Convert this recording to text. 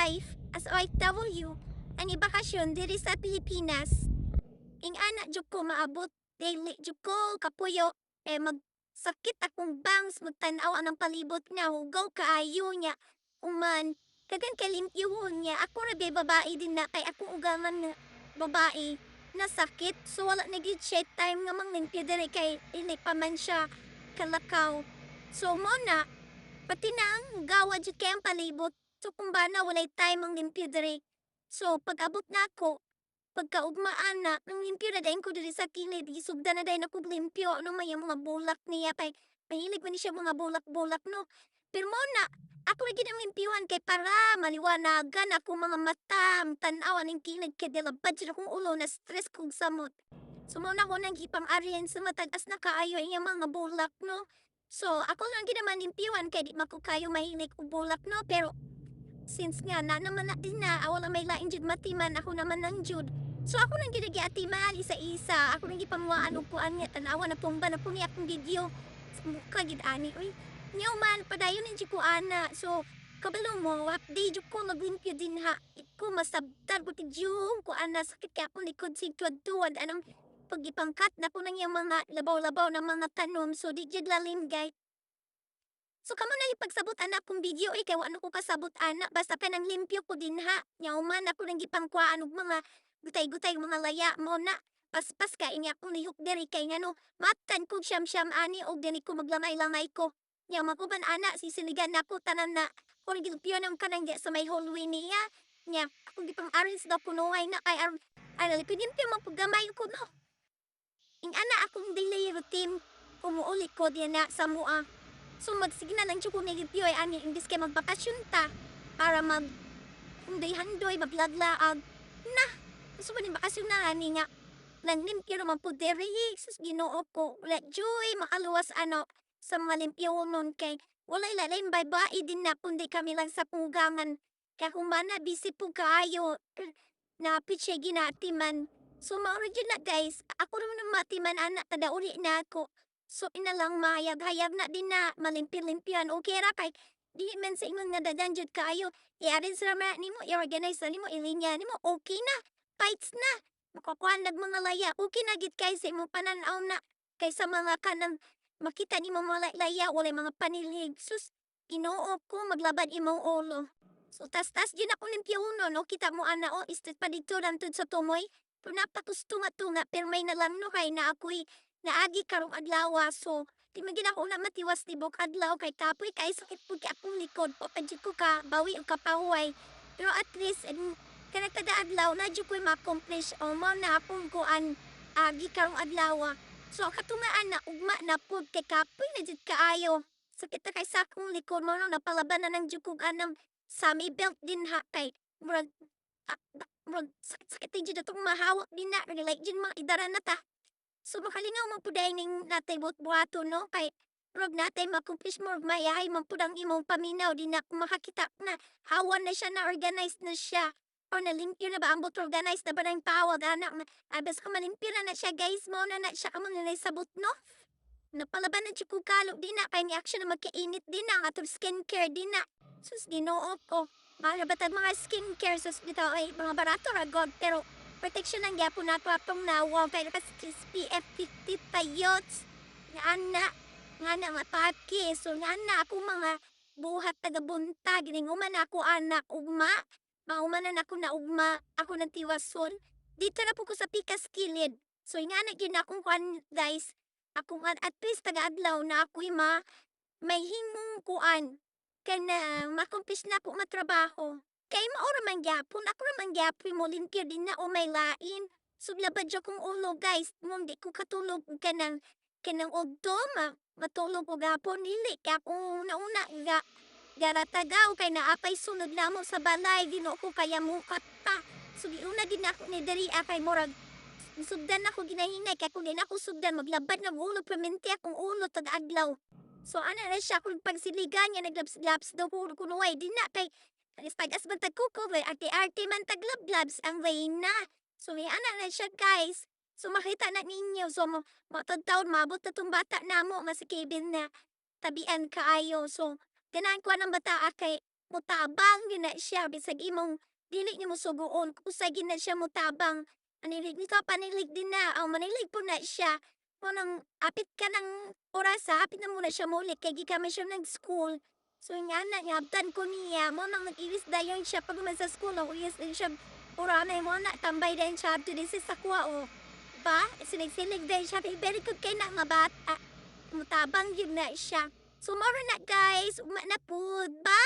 life as OFW ani bakasyon diri sa Pilipinas. Ing ana jud ko maabot daily jud ko kapuyo magsakit akong bangs magtan-aw anang palibot nga hugaw kaayo niya. Uman kagan kay limpyuhon niya ako ra bay babae din na kay akong ugaman nga babae nasakit so wala na gyud siya time nga manglimpyo diri kay dili pa man siya kalakaw. So mo na pati na ang gawa jud kay ang palibot. So kung bana walay time ang limpyo diri. So pag-abot na ako, pagkaugmaan na, nang limpyo na dayon ko diri sa kilid, gisugdan na dayon ako limpyo, ano may mga bulak niya, kay mahilig man ni siya mga bulak-bulak, no. Pero mo na, ako lagi ng limpyuhan kay para maliwanagan ako mga mata, tanaw aning kilid kay dilabad siya akong ulo na stress kong samot. So mo na ko nang ipang-arihan sa matagas na kaayo yung mga bulak, no. So ako lang ginaman limpyuhan kay di makukayo mahilig og bulak, no. Pero since nga na naman na din na wala may lain jud matiman ako naman nang jud. So ako nang ginagi-atiman isa-isa, ako nang gipamuaan og kuan nga tan-awa na pumba na puni akong video. Sa mukha gid ani uy. Nyaw man padayon ni ko ana. So kabalo mo update jud ko maglimpyo din ha. Ko masabtan ko tidyong ko ana sakit kay akong likod sig tuwad-tuwad anong pagipangkat na ko nang yung mga labaw-labaw na mga tanom so di jud lalim guys. So kamo na ipagsabot anak kong video kay wano ko kasabot anak basta kanang limpyo ko din ha. Nyauman ako nang gipangkuan og mga gutay-gutay mga laya mo na. Paspas ka inya akong lihok diri kay ngano matan kog siyam-siyam ani og dili ko maglamay-lamay ko. Nya makuban ana sisiligan nako tanan na kung gilpyo ng kanang di sa may hallway niya. Nya ako gipang arrange daw kunuhay na kay ay limpyo man pud gamay ko no. Ing ana akong daily routine umuuli ko diyan na sa mua. So magsige na lang jud ko nilipyo ay ani imbis kay magbakasyon ta para handoy maglaglaag. Na, gusto man bakasyon na ani nga lang limpyo naman po diri sus Ginoo ko. Wala joy makaluwas ano sa mga limpyo nun kay wala ilalim babae din na kundi kami lang sa pugangan. Kaya kung mana busy po kaayo napit siya ginatiman. So mauro na guys, ako naman matiman anak tadauli na ako. So inalang mahayag-hayag na din na malimpyo-limpyan. Okay ra kay di man sa ingon nga dagan jud kaayo. I-arrange ra man nimo, i-organize na nimo, ilinya nimo, okay na. Fights na. Makakuan mga laya. Okay na gid kay sa imong pananaw na. Kaysa mga kanang makita nimo mga laya, walay mga panilig. Sus, Ginoo ko maglabad imong ulo. So tas-tas yun ako limpyo no, kita mo ana o, istit pa dito rantud sa tumoy. Pero napakustunga-tunga, pero may nalamno kay na ako'y naagi karong adlaw so di man gid ako na matiwas tibok adlaw kay kapoy kay sakit pud kay akong likod papadjud ko ka bawi og kapahuway pero at least kana kada adlaw na jud ko'y ma-accomplish o mao na akong kuan agi karong adlaw so katumaan na ugma na pud kay kapoy na jud kaayo sakit na kay sa akong likod mao na napalaban na ng jud kog anang sami belt din ha kay murag murag sakit-sakit jud atong mahawak din na like jud mga idara na ta. So makalingaw man pud ning natay buhat-buhaton no kay rog natay ma-accomplish mo mayahay man pud ang imong paminaw di na ko makakita na hawan na siya na organize na siya o nalimpyo na ba ang organize na ba ng tawag anak na abas ka malimpyo na siya guys mo na siya amo na sabot no. Napalaban na jud ko kalo di na kay ni action na magkainit din na ang atong skincare di na. Sus Ginoo ko. Mahal ba tag mga skincare sus bitaw ay mga barato ra god pero protection ang gyapon nato atong nawa kay nakas SPF 50 tayots. Nga na mapaki. So nga na ako mga buhat taga-buntag. Gininguman ako anak ugma. Maumanan ako na ugma. Ako ng tiwason. Dito na po ko sa pikas kilid. So nga na yun akong kuan guys. Ako nga at least taga-adlaw na ako may himong kuan. Kaya na makumpis na po matrabaho. Kay maura man gyapon, ako naman gyapon mo limpyo din na o may lain. Suglabad siya kong ulo guys, mong di ko katulog kanang ugto, matulog ko gapon, dili ka kung nauna garatagaw kay naapay sunod na mo sa balay, dino ko kaya mukat pa. So giuna din ako ni Dari kay murag, sugdan ako ginahinay, kaya kung di na ako sugdan, maglabad na ulo, permente akong ulo tag-adlaw. So ana na siya kung pagsiligan niya, naglabs daw ko kunuway, di na kay tagas man tagkuko, arte-arte man taglablabs ang Reyna. So may ana na siya guys. So makita na ninyo. So matod taon mabot na tong bata na mo. Masikibin na tabian kaayo. So ganahan ko ng bata kay mutabang yun na siya bisag imong dili nimo suguon usay gid na siya mutabang. Manilig ni ka panilig din na, manilig po na siya. Munang apit ka ng orasa, apit na muna siya mauli kay gikan man siya nag-school. So nga na niabtan ko niya, mo nang nag-iris dayon siya pag man sa school, uyas din siya. Uranay mo na tambay din siya to this is sakwa o. Pa, sinig-sinig din siya, very good kay na nga bata. Mutabang yun na siya. So, maro na guys, uma na po. Bye!